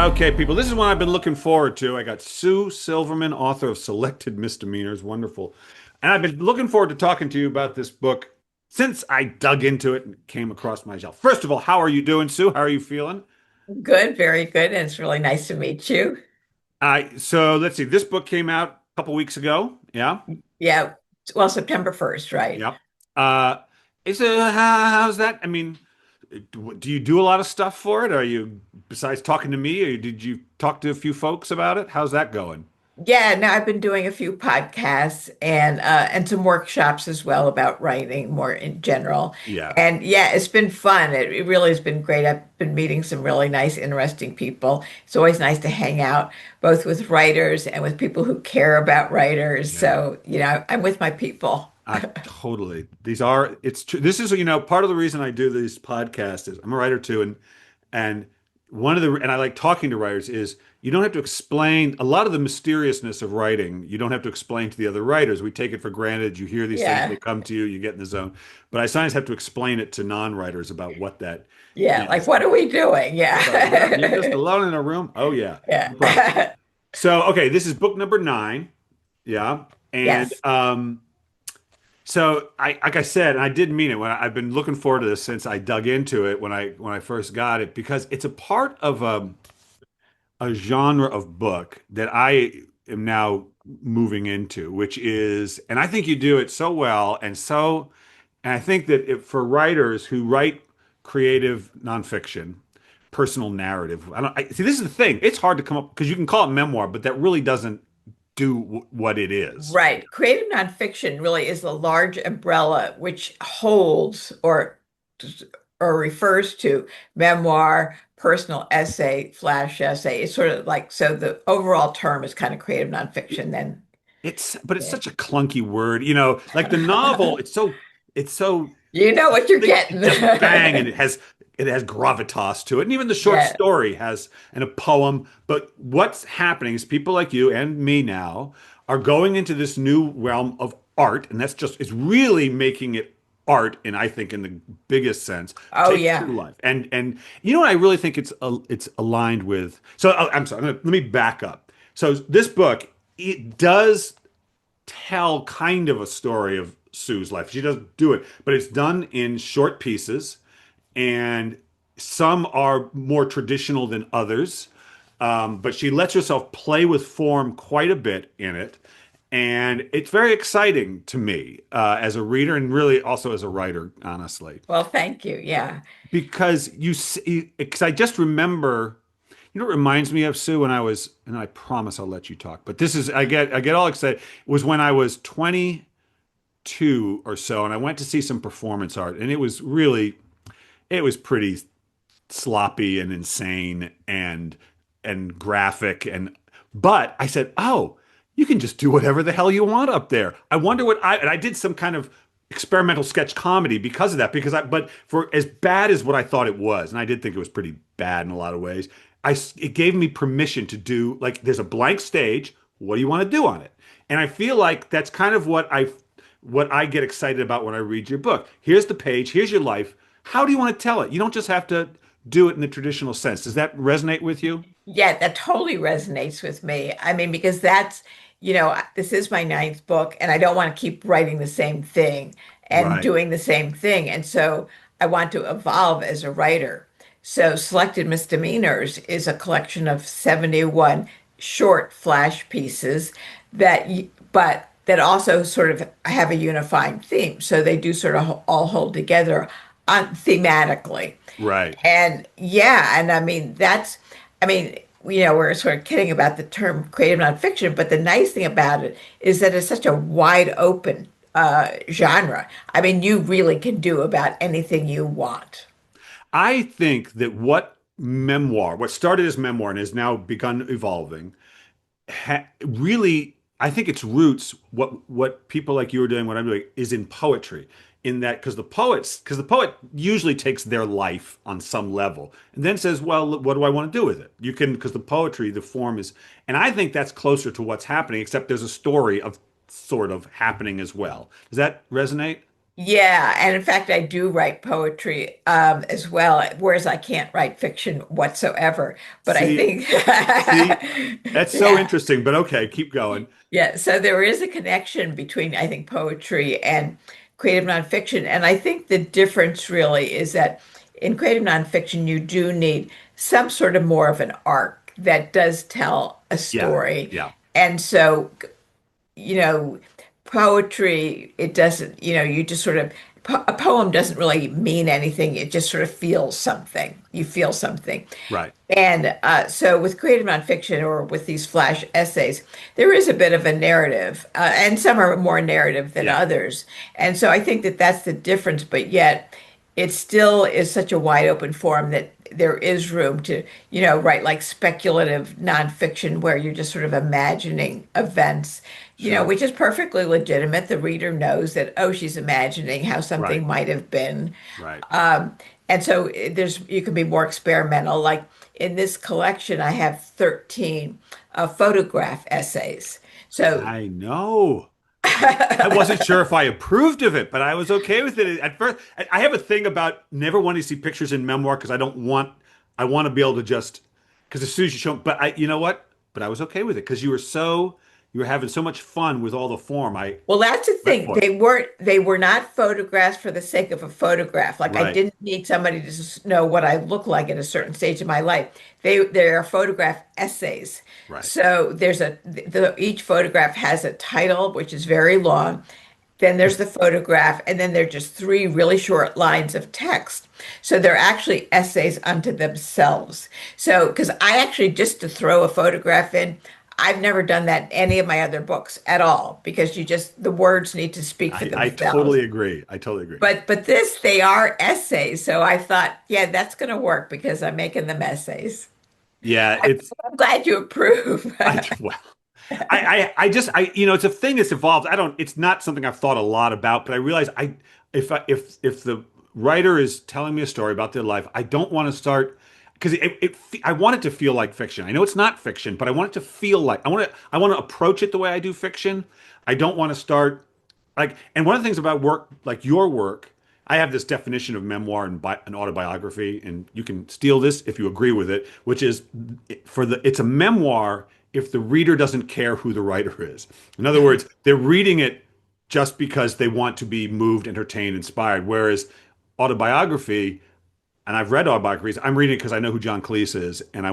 Okay, people, this is one I've been looking forward to. I got Sue Silverman, author of Selected Misdemeanors. Wonderful. And I've been looking forward to talking to you about this book since I dug into it and came across my shelf. First of all, how are you doing, Sue? How are you feeling? Good, very good. And it's really nice to meet you. So let's see. This book came out a couple weeks ago. Yeah. Yeah, well, September 1st, right? Yep. Uh, how's that? I mean, do you do a lot of stuff for it? Are you, besides talking to me, or did you talk to a few folks about it? How's that going? Yeah, now I've been doing a few podcasts and some workshops as well about writing more in general. Yeah. And yeah, it's been fun. It really has been great. I've been meeting some really nice, interesting people. It's always nice to hang out both with writers and with people who care about writers. Yeah. So, I'm with my people. Totally. It's true. This is, part of the reason I do these podcasts is I'm a writer too. And and I like talking to writers is you don't have to explain a lot of the mysteriousness of writing. You don't have to explain to the other writers. We take it for granted. You hear these things, they Yeah. come to you, you get in the zone. But I sometimes have to explain it to non-writers about what that Yeah, like is. what are we doing? Right. Yep. You're just Yeah. alone in a room. Oh yeah. No problem. Yeah. So, okay, this is book number 9. Yeah. And Yes. so like I said, and I did mean it when I've been looking forward to this since I dug into it when I first got it because it's a part of a genre of book that I am now moving into, which is, and I think you do it so well, and I think that for writers who write creative nonfiction, personal narrative, see, this is the thing. It's hard to come up because you can call it memoir, but that really doesn't do what it is. Right. Creative nonfiction really is the large umbrella which holds or refers to memoir, personal essay, flash essay. It's sort of like so the overall term is kind of creative nonfiction then. But it's Yeah. such a clunky word, like the novel, it's so You know what you're succinct, getting. just bang, and it has gravitas to it. And even the short Yeah. story has and a poem. But what's happening is people like you and me now are going into this new realm of art, and it's really making it art, and I think in the biggest sense, Oh take it to yeah. life. And what I really think it's aligned with. So I'm sorry, let me back up. So this book, it does tell kind of a story of Sue's life. She doesn't do it, but it's done in short pieces, and some are more traditional than others. But she lets herself play with form quite a bit in it. And it's very exciting to me as a reader and really also as a writer, honestly, Well, thank you. Yeah. because because I just remember, what it reminds me of, Sue, when I was, and I promise I'll let you talk, but this is, I get all excited, was when I was 22 or so, and I went to see some performance art, and it was pretty sloppy and insane and graphic, but I said, oh, you can just do whatever the hell you want up there. I wonder and I did some kind of experimental sketch comedy because of that, but for as bad as what I thought it was, and I did think it was pretty bad in a lot of ways, it gave me permission to do, like, there's a blank stage. What do you want to do on it? And I feel like that's kind of what I get excited about when I read your book. Here's the page, here's your life. How do you want to tell it? You don't just have to do it in the traditional sense. Does that resonate with you? Yeah, that totally resonates with me. I mean, because this is my ninth book, and I don't want to keep writing the same thing and Right. doing the same thing. And so I want to evolve as a writer. So Selected Misdemeanors is a collection of 71 short flash pieces but that also sort of have a unifying theme. So they do sort of all hold together thematically. Right. And yeah, and I mean, we're sort of kidding about the term creative nonfiction, but the nice thing about it is that it's such a wide open genre. I mean, you really can do about anything you want. I think that what started as memoir and has now begun evolving, really, I think its roots, what people like you are doing, what I'm doing, is in poetry. In that, because the poet usually takes their life on some level and then says, "Well, what do I want to do with it?" You can, because the poetry, the form is, and I think that's closer to what's happening, except there's a story of sort of happening as well. Does that resonate? Yeah, and in fact, I do write poetry as well, whereas I can't write fiction whatsoever. But I See, think, see, that's so yeah, interesting, but okay, keep going. yeah. So there is a connection between, I think, poetry and creative nonfiction. And I think the difference really is that in creative nonfiction, you do need some sort of more of an arc that does tell a Yeah, story. yeah, And so you know, poetry, it doesn't, you just sort of, a poem doesn't really mean anything. It just sort of feels something. You feel something. right. And so with creative nonfiction or with these flash essays, there is a bit of a narrative, and some are more narrative than Yeah, others. And so I think that that's the difference, but yet it still is such a wide open form that there is room to, write like speculative nonfiction where you're just sort of imagining events, sure. which is perfectly legitimate. The reader knows that, oh, she's imagining how Right, something might have been. right. And so you can be more experimental. Like in this collection, I have 13 photograph essays. So I know. I wasn't sure if I approved of it, but I was okay with it at first. I have a thing about never wanting to see pictures in memoir because I want to be able to just, because as soon as you show, but you know what? But I was okay with it because you were having so much fun with all the form. I Well, that's the went thing. for it. They were not photographs for the sake of a photograph. Like I Right, didn't need somebody to know what I look like at a certain stage of my life. They are photograph essays. right. So each photograph has a title, which is very long. Then there's the photograph, and then they're just three really short lines of text. So they're actually essays unto themselves. So, because I actually just to throw a photograph in, I've never done that in any of my other books at all because the words need to speak for I themselves. totally agree. I totally agree. But this, they are essays. So I thought, yeah, that's going to work because I'm making them essays. Yeah, it's I'm glad you approve. well, I just it's a thing that's evolved. I don't it's not something I've thought a lot about, but I realize if the writer is telling me a story about their life, I don't want to start because I want it to feel like fiction. I know it's not fiction, but I want it to feel like I want to approach it the way I do fiction. I don't want to start like and one of the things about work like your work, I have this definition of memoir and an autobiography, and you can steal this if you agree with it, which is it's a memoir if the reader doesn't care who the writer is. In other words, they're reading it just because they want to be moved, entertained, inspired. Whereas autobiography, and I've read autobiographies, I'm reading it because I know who John Cleese is, and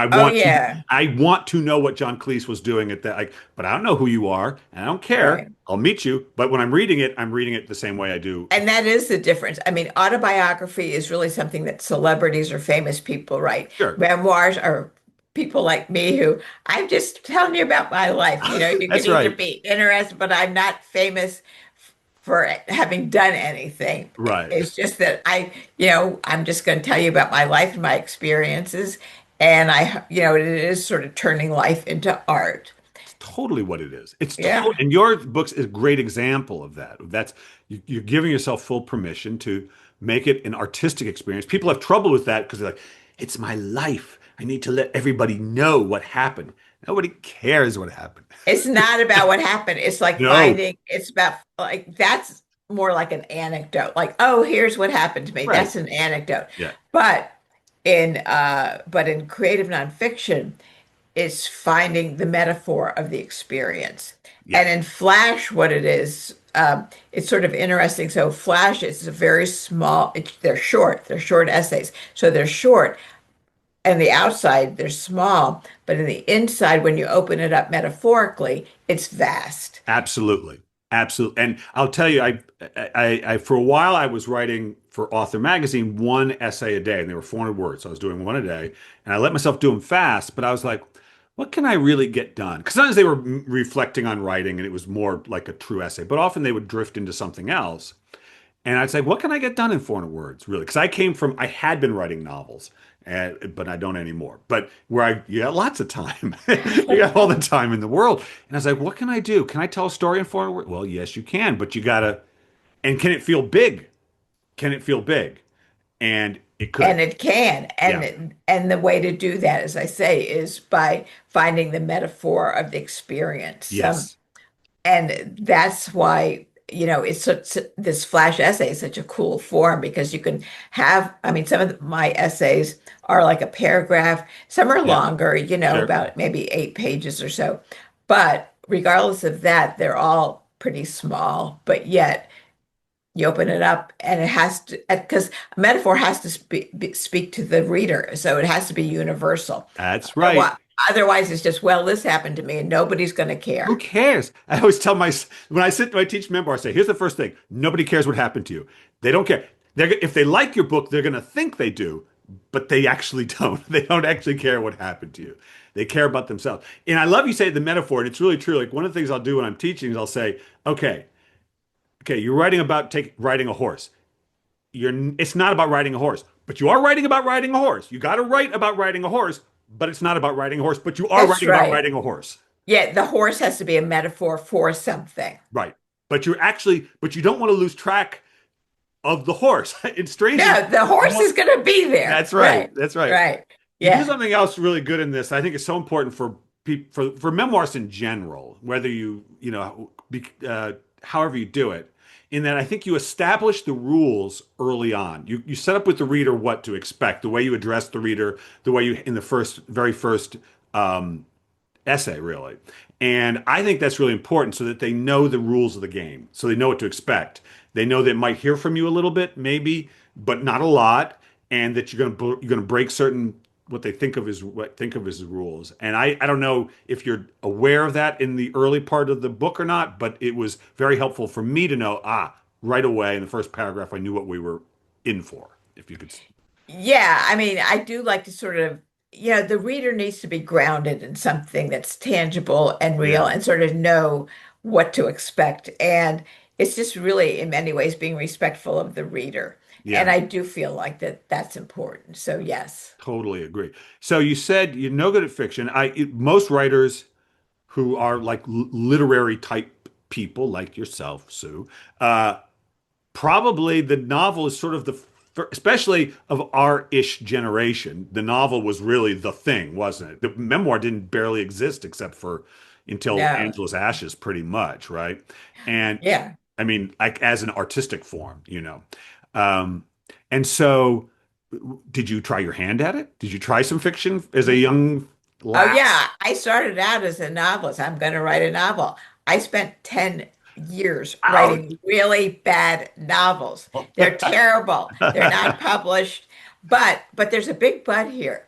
Oh, yeah. I want to know what John Cleese was doing at that. Like, but I don't know who you are, and I don't care. Right. I'll meet you. But when I'm reading it the same way I do. And that is the difference. I mean, autobiography is really something that celebrities or famous people write. Sure, Memoirs are people like me who I'm just telling you about my life. You can that's either right. be interested, but I'm not famous for having done anything. Right. It's just that I'm just going to tell you about my life and my experiences. And it is sort of turning life into art. It's totally what it is. Yeah. And your books is a great example of that. You're giving yourself full permission to make it an artistic experience. People have trouble with that because they're like, it's my life. I need to let everybody know what happened. Nobody cares what happened. It's not about what happened. No. It's about like that's more like an anecdote. Like, oh, here's what happened to me. Right. That's an anecdote. Yeah. But in creative nonfiction, it's finding the metaphor of the experience. Yeah. And in Flash, what it is, it's sort of interesting. So Flash is a very small, they're short essays. So they're short, and the outside they're small, but in the inside, when you open it up metaphorically, it's vast. Absolutely. Absolutely. And I'll tell you, for a while I was writing for Author Magazine one essay a day, and they were 400 words. So I was doing one a day, and I let myself do them fast, but I was like, what can I really get done? Because sometimes they were reflecting on writing, and it was more like a true essay, but often they would drift into something else. And I'd say, what can I get done in 400 words, really? Because I had been writing novels, but I don't anymore. But you got lots of time. You got all the time in the world. And I was like, what can I do? Can I tell a story in 400 words? Well, yes, you can, but and can it feel big? Can it feel big? And it And could. it can. Yeah. And the way to do that, as I say, is by finding the metaphor of the experience. Yes. And that's why. it's such this flash essay is such a cool form because you can have, I mean, some of my essays are like a paragraph, some are Yeah, longer, sure. about maybe 8 pages or so. But regardless of that, they're all pretty small, but yet you open it up and it has to, because a metaphor has to speak to the reader, so it has to be universal. That's right. Otherwise, otherwise it's just, well, this happened to me and nobody's going to Who care. cares? I always tell my when I teach memoir, I say, here's the first thing: nobody cares what happened to you. They don't care. If they like your book, they're going to think they do, but they actually don't. They don't actually care what happened to you. They care about themselves. And I love you say the metaphor, and it's really true. Like one of the things I'll do when I'm teaching is I'll say, okay, you're writing about riding a horse. It's not about riding a horse, but you are writing about riding a horse. You got to write about riding a horse, but it's not about riding a horse, but you are That's writing about right. riding a horse. Yeah, the horse has to be a metaphor for something. Right. But you don't want to lose track of the horse. It's strange. No, the You horse want, is going to be there. that's right. Right. That's right. Right. You do Yeah. something else really good in this. I think it's so important for people for memoirs in general, whether however you do it. In that, I think you establish the rules early on. You set up with the reader what to expect, the way you address the reader, the way you in the very first um, essay, really. And I think that's really important so that they know the rules of the game, so they know what to expect. They know they might hear from you a little bit, maybe, but not a lot, and that you're going to break certain what they think of as rules. And I don't know if you're aware of that in the early part of the book or not, but it was very helpful for me to know, right away in the first paragraph, I knew what we were in for. If you could, Yeah. I mean, I do like to sort of, the reader needs to be grounded in something that's tangible and real yeah, and sort of know what to expect. And it's just really, in many ways, being respectful of the reader. And yeah. I do feel like that's important. So, yes. Totally agree. So you said you're no good at fiction. Most writers who are like literary type people like yourself, Sue, uh, probably the novel is sort of especially of our ish generation. The novel was really the thing, wasn't it? The memoir didn't barely exist except for until No. Angela's Ashes, pretty much, right? And Yeah. I mean, like as an artistic form, Um, and so, did you try your hand at it? Did you try some fiction as a young Oh lass? yeah, I started out as a novelist. I'm going to write a novel. I spent 10 years Ouch. writing really bad novels. They're terrible. They're not published. But there's a big but here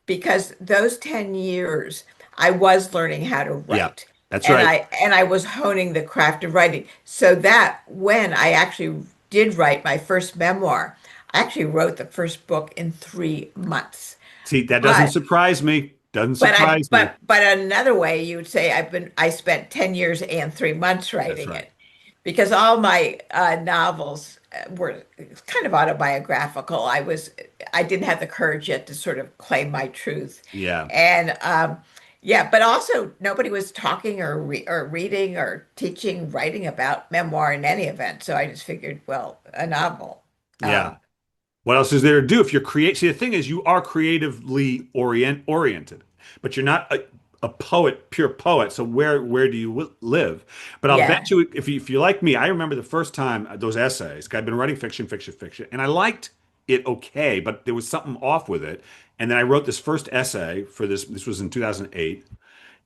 because those 10 years I was learning how to Yeah, write. that's And right. I was honing the craft of writing. So that when I actually did write my first memoir, I actually wrote the first book in 3 months. See, that doesn't But surprise me. Doesn't but I surprise me. but another way you would say I spent 10 years and 3 months That's writing right. it because all my novels were kind of autobiographical. I didn't have the courage yet to sort of claim my truth. Yeah, And yeah, but also nobody was talking or reading or teaching writing about memoir in any event. So I just figured, well, a novel. yeah. Um, What else is there to do if you're create? See, the thing is, you are creatively oriented, but you're not a poet, pure poet. So where do you live? But I'll yeah. bet you, if you like me, I remember the first time those essays. 'Cause I've been writing fiction, and I liked it okay, but there was something off with it. And then I wrote this first essay for this. This was in 2008,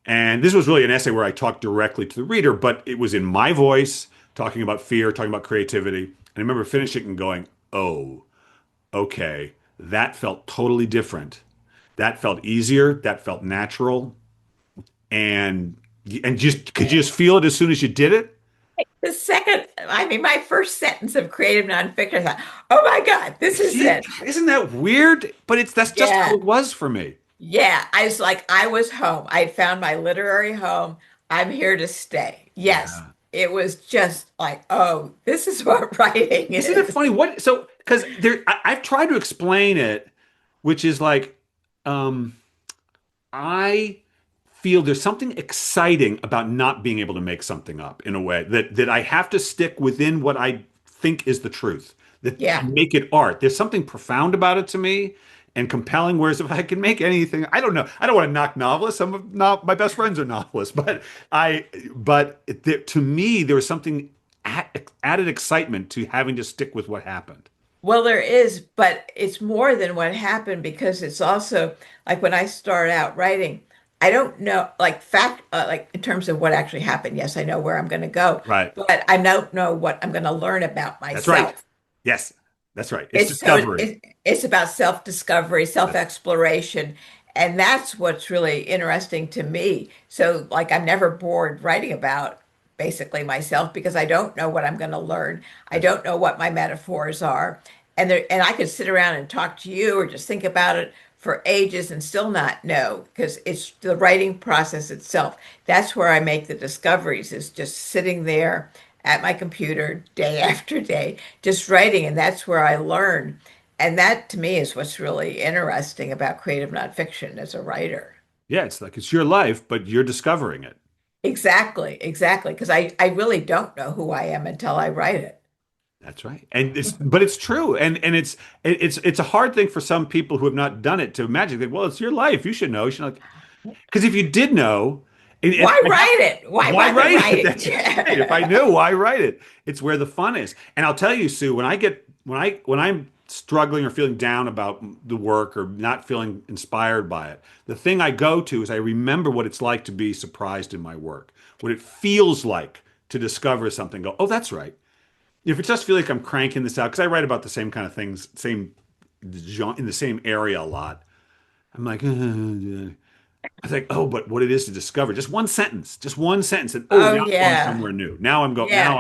and this was really an essay where I talked directly to the reader, but it was in my voice, talking about fear, talking about creativity. And I remember finishing and going, "Oh." Okay, that felt totally different. That felt easier. That felt natural. And just could you just feel it as soon as you did it? The second, I mean, my first sentence of creative nonfiction, I thought, oh my God, this is See, it. isn't that weird? But that's just how Yeah. it was for me. Yeah. I was like, I was home. I had found my literary home. I'm here to stay. Yes. Yeah. It was just like, oh, this is what writing Isn't it is. funny? Because I've tried to explain it, which is like, um, I feel there's something exciting about not being able to make something up in a way that I have to stick within what I think is the truth, that to Yeah. make it art. There's something profound about it to me and compelling. Whereas if I can make anything, I don't know. I don't want to knock novelists. Some of not my best friends are novelists, but to me there was something. added excitement to having to stick with what happened. Well, there is, but it's more than what happened because it's also like when I start out writing, I don't know, like in terms of what actually happened. Yes, I know where I'm going to go, Right. but I don't know what I'm going to learn about That's right. myself. Yes, that's right. It's It's so discovery. it's about self-discovery, Yes. self-exploration, and that's what's really interesting to me. So, like, I'm never bored writing about basically myself because I don't know what I'm going to learn. I That's don't know what my metaphors are, and I could sit around and talk to you or just think about it for ages and still not know because it's the writing process itself. That's where I make the discoveries, is just sitting there at my computer day after day, just writing, and that's where I learn. And that to me is what's really interesting about creative nonfiction as a writer. yeah, it's like it's your life, but you're discovering it. Exactly, exactly. Because I really don't know who I am until I write it. That's right. And it's but it's true. And it's a hard thing for some people who have not done it to imagine that, well, it's your life. You should know. You should like because if you did know, and Why I have write it? Why why bother write it? writing? That's right. If I knew, why write it? It's where the fun is. And I'll tell you, Sue, when I'm struggling or feeling down about the work or not feeling inspired by it, the thing I go to is I remember what it's like to be surprised in my work, what it feels like to discover something. Go, oh, that's right. If it just feel like I'm cranking this out, because I write about the same kind of things, same in the same area a lot. I'm like, I think, oh, but what it is to discover just one sentence, and oh, Oh now I'm going yeah. somewhere new. Now Yeah. I'm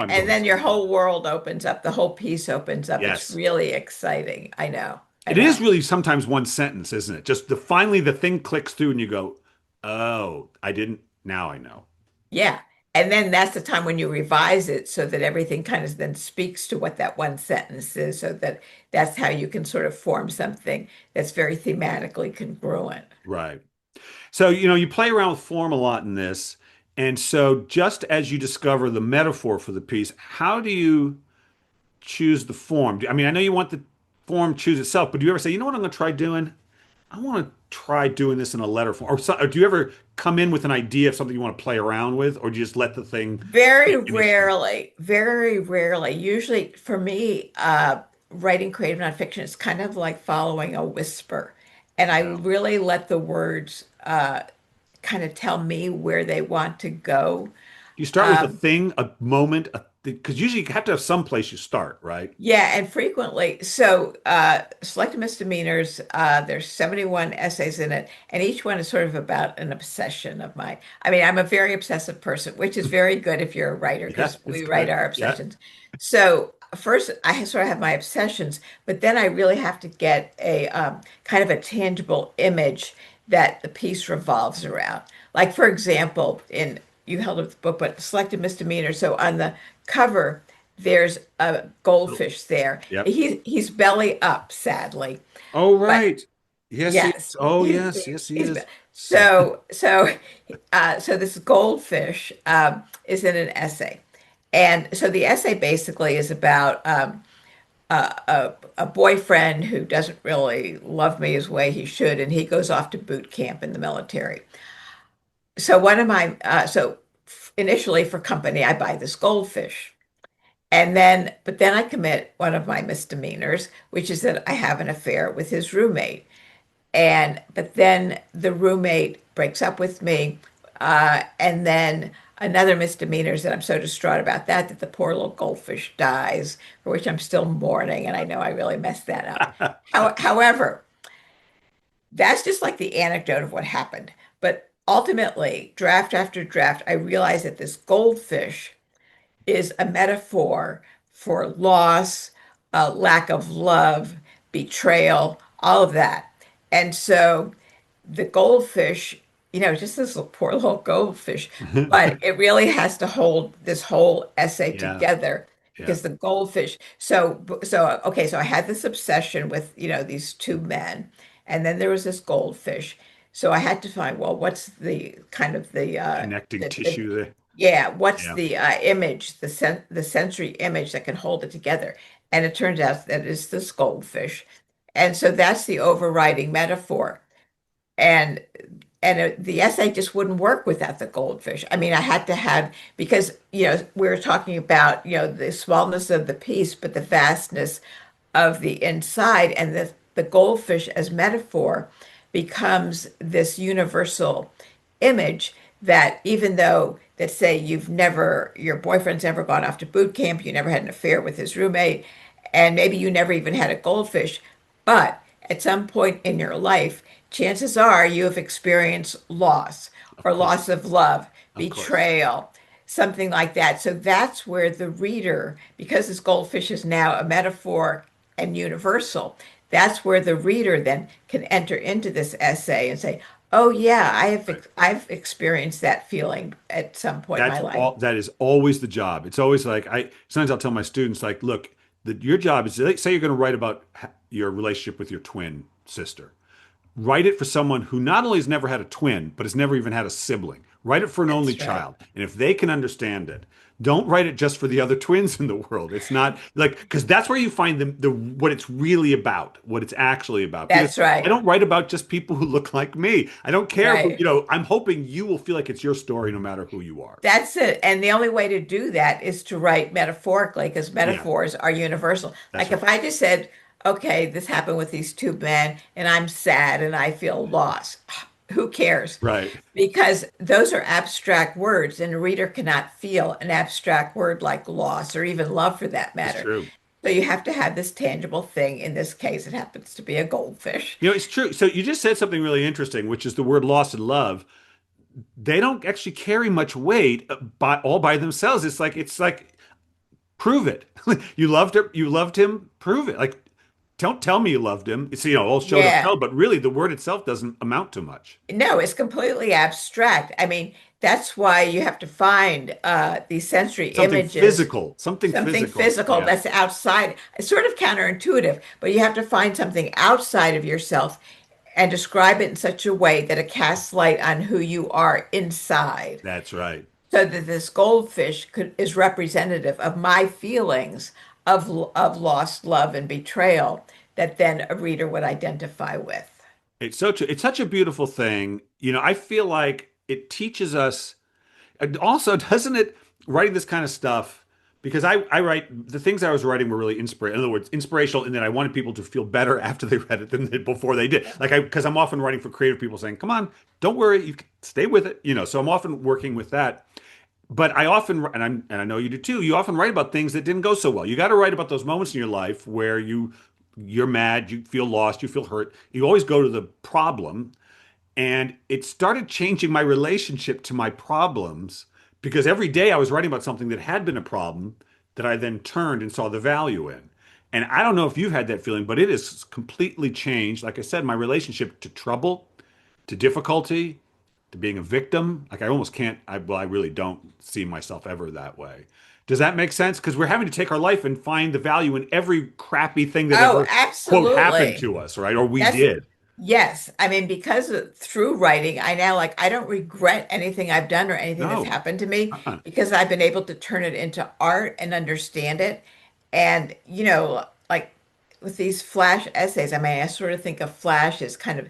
And going then your somewhere new. whole world opens up, the whole piece opens up. It's Yes, really exciting. I know. I it is know. really sometimes one sentence, isn't it? Just the finally the thing clicks through, and you go, oh, I didn't. Now I know. Yeah. And then that's the time when you revise it so that everything kind of then speaks to what that one sentence is, so that that's how you can sort of form something that's very thematically congruent. Right. So, you play around with form a lot in this. And so, just as you discover the metaphor for the piece, how do you choose the form? I mean, I know you want the form choose itself, but do you ever say, you know what I'm going to try doing? I want to try doing this in a letter form. Or do you ever come in with an idea of something you want to play around with, or do you just let the thing Very take initiative? rarely, very rarely. Usually for me, writing creative nonfiction is kind of like following a whisper. And I Yeah. really let the words kind of tell me where they want to go. Do you start with a Um, thing, a moment, because usually you have to have some place you start, right? Yeah, and frequently. So, Selected Misdemeanors, there's 71 essays in it, and each one is sort of about an obsession of mine. I mean, I'm a very obsessive person, which is very good if you're a writer Yeah, because it's we write good. our Yeah. obsessions. So, first, I sort of have my obsessions, but then I really have to get a kind of a tangible image that the piece revolves around. Like, for example, in you held up the book, but Selected Misdemeanors. So on the cover, there's a Oh, goldfish there. yep. He's belly up, sadly, Oh, but right. Yes, he yes, is. Oh, yes. Yes, he he's is. So, so this goldfish is in an essay, and so the essay basically is about a boyfriend who doesn't really love me as way he should, and he goes off to boot camp in the military. So one of my so initially for company, I buy this goldfish. But then I commit one of my misdemeanors, which is that I have an affair with his roommate. But then the roommate breaks up with me. And then another misdemeanor is that I'm so distraught about that the poor little goldfish dies, for which I'm still mourning. And I know I really messed that up. However, that's just like the anecdote of what happened. But ultimately, draft after draft, I realized that this goldfish is a metaphor for loss, lack of love, betrayal, all of that. And so the goldfish, just this little, poor little goldfish, but it really has to hold this whole essay yeah, together yeah. because the goldfish. Okay, so I had this obsession with, these two men, and then there was this goldfish. So I had to find, well, what's the kind of Connecting the tissue there. yeah, what's Yeah. the image, the sensory image that can hold it together? And it turns out that it's this goldfish. And so that's the overriding metaphor. And the essay just wouldn't work without the goldfish. I mean, I had to have, because, we were talking about, the smallness of the piece, but the vastness of the inside, and the goldfish as metaphor becomes this universal image that, even though that say your boyfriend's never gone off to boot camp, you never had an affair with his roommate, and maybe you never even had a goldfish, but at some point in your life, chances are you have experienced loss Of or course. loss of love, Of course. betrayal, something like that. So that's where the reader, because this goldfish is now a metaphor and universal, that's where the reader then can enter into this essay and say, "Oh yeah, Right. I've experienced that feeling at some point in my That's life." all. That is always the job. It's always like sometimes I'll tell my students like, look, your job is say you're going to write about your relationship with your twin sister. Write it for someone who not only has never had a twin, but has never even had a sibling. Write it for an only That's right. child. And if they can understand it, don't write it just for the other twins in the world. It's not like, because that's where you find what it's really about, what it's actually about. Because That's I right. don't write about just people who look like me. I don't care who, Right. I'm hoping you will feel like it's your story no matter who you are. That's it. And the only way to do that is to write metaphorically, because Yeah, metaphors are universal. that's Like if right. I just said, okay, this happened with these two men and I'm sad and I feel lost, who cares? Right. Because those are abstract words, and a reader cannot feel an abstract word like loss or even love for that It's matter. true. So you have to have this tangible thing. In this case, it happens to be a goldfish. It's true. So you just said something really interesting, which is the word loss and love. They don't actually carry much weight all by themselves. It's like prove it. You loved her, you loved him, prove it. Like don't tell me you loved him. It's all show don't Yeah. tell, but really the word itself doesn't amount to much. No, it's completely abstract. I mean, that's why you have to find these sensory Something images, physical, something something physical. physical Yeah, that's outside. It's sort of counterintuitive, but you have to find something outside of yourself and describe it in such a way that it casts light on who you are inside. that's right. So that this goldfish is representative of my feelings of lost love and betrayal that then a reader would identify with. It's so true. It's such a beautiful thing. I feel like it teaches us. And also, doesn't it writing this kind of stuff? Because I write the things I was writing were really inspirational. In other words, inspirational in that I wanted people to feel better after they read it than before they did. Because I'm often writing for creative people saying, "Come on, don't worry, you can stay with it." So I'm often working with that. But I often, and I know you do too. You often write about things that didn't go so well. You got to write about those moments in your life where you're mad, you feel lost, you feel hurt. You always go to the problem, and it started changing my relationship to my problems because every day I was writing about something that had been a problem that I then turned and saw the value in. And I don't know if you've had that feeling, but it has completely changed. Like I said, my relationship to trouble, to difficulty, to being a victim. Like I almost can't, I really don't see myself ever that way. Does that make sense? Because we're having to take our life and find the value in every crappy thing that Oh, ever, quote, happened absolutely. to us, right? Or we That's did. Yes. I mean, because through writing, I now I don't regret anything I've done or anything that's No. happened to me Uh-uh. because I've been able to turn it into art and understand it. And, like with these flash essays, I mean, I sort of think of flash as kind of,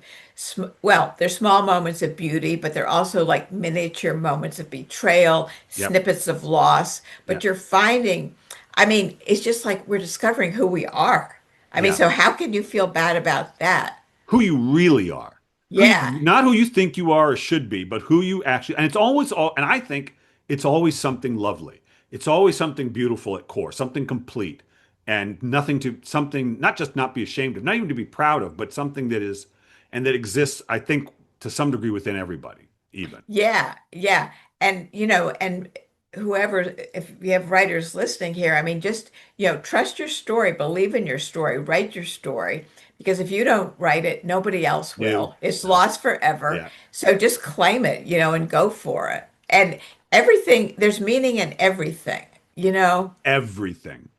well, they're small moments of beauty, but they're also like miniature moments of betrayal, Yep. snippets of loss. But Yep. you're finding, I mean, it's just like we're discovering who we are. I mean, Yeah. so how can you feel bad about that? Who you really are. Yeah. Not who you think you are or should be, but who you actually, and it's always and I think it's always something lovely. It's always something beautiful at core, something complete and nothing to, something not just not be ashamed of, not even to be proud of, but something that is, and that exists, I think, to some degree within everybody, even. Yeah, yeah. And and whoever, if you have writers listening here, I mean, just, trust your story, believe in your story, write your story, because if you don't write it, nobody else No, will. It's no. lost forever. Yeah. So just claim it, and go for it. And everything, there's meaning in everything. Everything.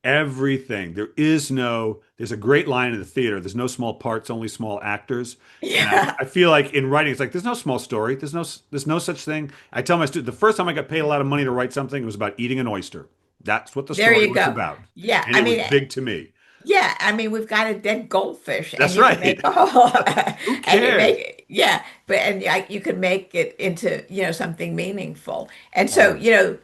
Everything. There's a great line in the theater. There's no small parts, only small actors. And I, Yeah, I feel like in writing, it's like, there's no small story. There's no such thing. I tell my students, the first time I got paid a lot of money to write something, it was about eating an oyster. That's what the there story you was go. about. Yeah, And I it was mean, big to me. yeah, I mean, we've got a dead goldfish, and That's you can right. make a whole, Who and you cares? make, Yeah, but and you can make it into, something meaningful. And so, Oh,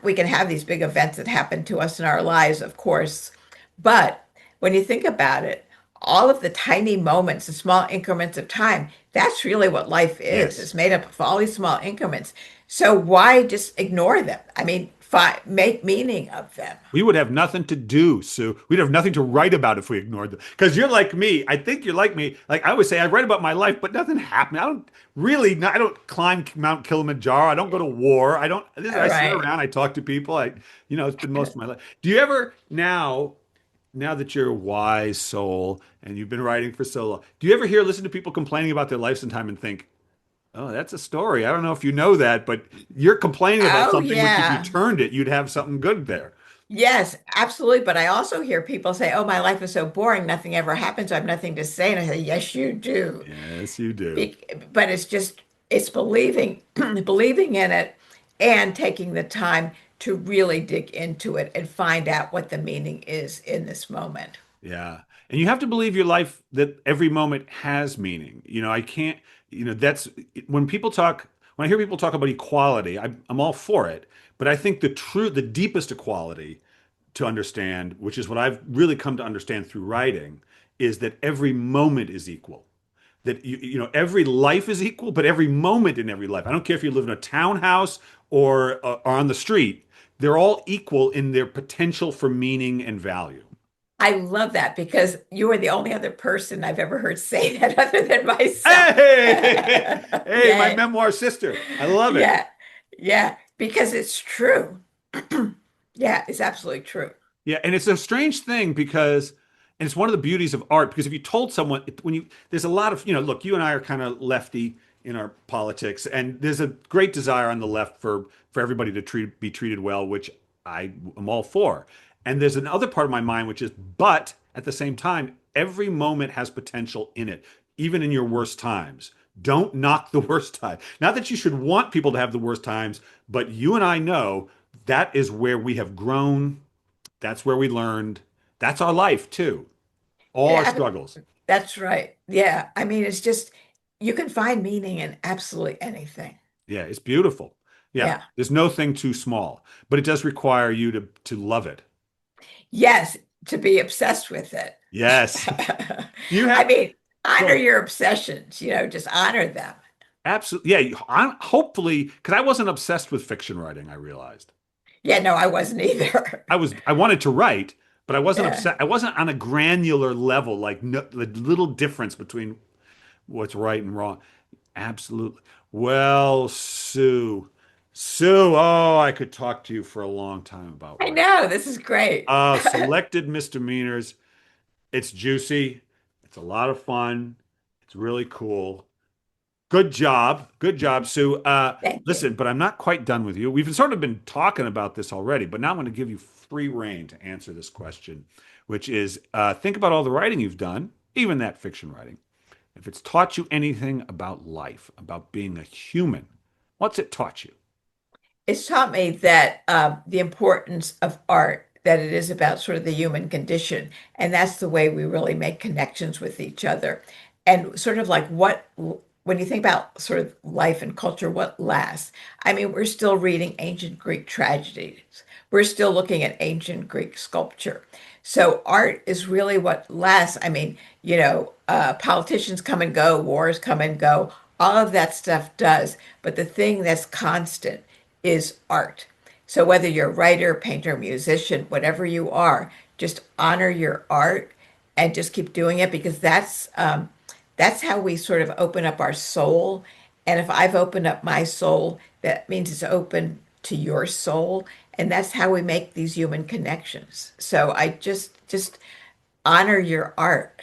we can have these big events that happen to us in our lives, of course, but when you think about it, all of the tiny moments, the small increments of time, that's really what life is. yes. It's made up of all these small increments. So why just ignore them? I mean, make meaning of them. We would have nothing to do, Sue. We'd have nothing to write about if we ignored them. Because you're like me. I think you're like me. Like I always say, I write about my life, but nothing happened. I don't really, I don't climb Mount Kilimanjaro. I don't go to war. I don't, All I sit right. around, I talk to people. It's been most of my life. Do you ever now that you're a wise soul and you've been writing for so long, do you ever listen to people complaining about their life sometime and think, oh, that's a story. I don't know if you know that, but you're complaining about Oh, something which if you yeah. turned it, you'd have something good there. Yes, absolutely. But I also hear people say, "Oh, my life is so boring. Nothing ever happens. I have nothing to say." And I say, "Yes, you do." Yes, you do. Be but it's believing believing in it and taking the time to really dig into it and find out what the meaning is in this moment. Yeah. And you have to believe your life that every moment has meaning. I can't, that's when people talk, when I hear people talk about equality, I'm all for it. But I think the deepest equality to understand, which is what I've really come to understand through writing, is that every moment is equal. That every life is equal, but every moment in every life. I don't care if you live in a townhouse or on the street, they're all equal in their potential for meaning and value. I love that because you are the only other person I've ever heard say that other than myself. Hey, hey, my Yay. memoir sister. I love it. Yeah. Yeah. Because it's true. Yeah, it's absolutely true. Yeah, and it's a strange thing because, and it's one of the beauties of art because if you told someone when there's a lot of, look, you and I are kind of lefty in our politics, and there's a great desire on the left for everybody to be treated well, which I am all for. And there's another part of my mind which is, but at the same time, every moment has potential in it, even in your worst times. Don't knock the worst time. Not that you should want people to have the worst times, but you and I know that is where we have grown. That's where we learned. That's our life too. All our Yeah, struggles. that's right. Yeah. I mean, it's just, you can find meaning in absolutely anything. Yeah, it's beautiful. Yeah, Yeah. there's no thing too small, but it does require you to love it. Yes, to be obsessed with it. Yes. Do you I have mean, honor go your obsessions, just honor them. absolutely yeah, hopefully because I wasn't obsessed with fiction writing, I realized. Yeah, no, I wasn't either. I wanted to write, but I wasn't Yeah. upset. I wasn't on a granular level, like no, the little difference between what's right and wrong. Absolutely. Well, Sue, oh, I could talk to you for a long time about I writing. know, this is great. Selected misdemeanors. It's juicy. It's a lot of fun. It's really cool. Good job. Good job, Sue. Thank you. Listen, but I'm not quite done with you. We've sort of been talking about this already, but now I'm going to give you free rein to answer this question, which is think about all the writing you've done, even that fiction writing. If it's taught you anything about life, about being a human, what's it taught you? It's taught me that the importance of art, that it is about sort of the human condition, and that's the way we really make connections with each other. And sort of like when you think about sort of life and culture, what lasts? I mean, we're still reading ancient Greek tragedies. We're still looking at ancient Greek sculpture. So art is really what lasts. I mean, politicians come and go, wars come and go, all of that stuff does. But the thing that's constant is art. So whether you're a writer, painter, musician, whatever you are, just honor your art and just keep doing it because that's how we sort of open up our soul. And if I've opened up my soul, that means it's open to your soul, and that's how we make these human connections. So I just honor your art.